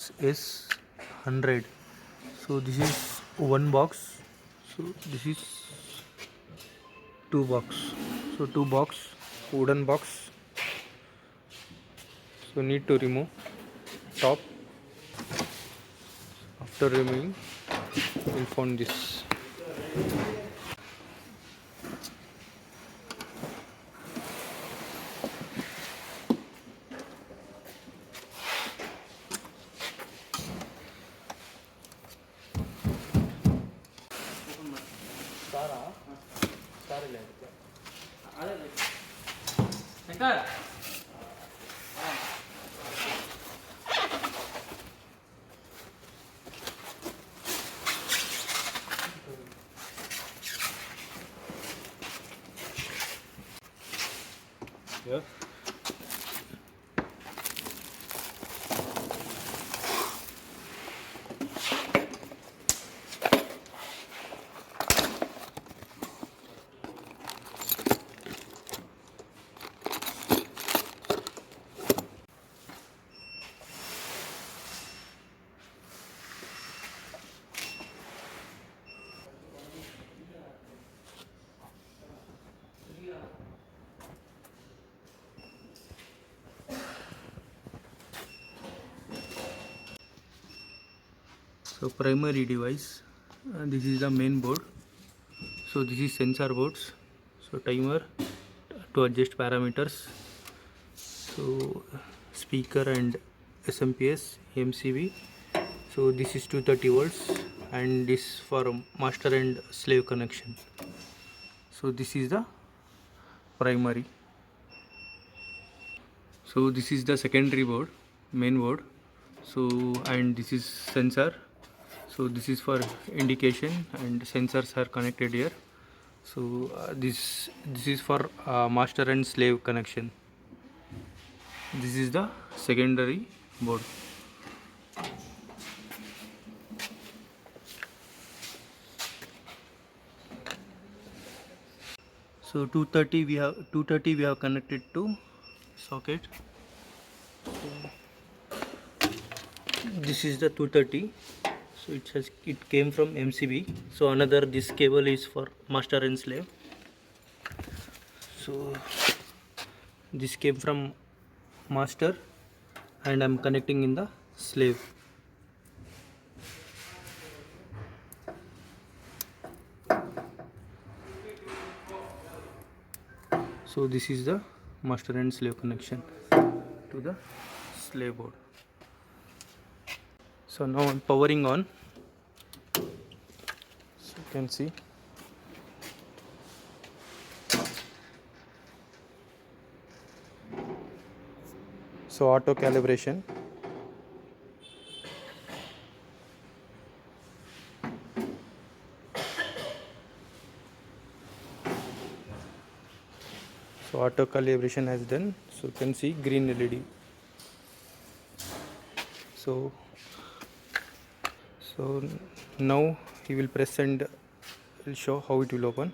Mars-S100. So this is one box. So this is two box. So two box, wooden box. So need to remove top. After removing, we'll find this. Yeah. So primary device, this is the main board. So this is sensor boards. So timer to adjust parameters. So speaker and SMPS, MCB. So this is 230 volts and this for master and slave connection. So this is the primary. So this is the secondary board, main board. So and this is sensor. So this is for indication and sensors are connected here. So this is for master and slave connection. This is the secondary board. So 230 we have connected to socket. So this is the 230. So it came from MCB. So another this cable is for master and slave. So this came from master and I'm connecting in the slave. So this is the master and slave connection to the slave board. So now I'm powering on. So you can see. So auto calibration. So auto calibration has done. So you can see green LED. So now he will press and will show how it will open.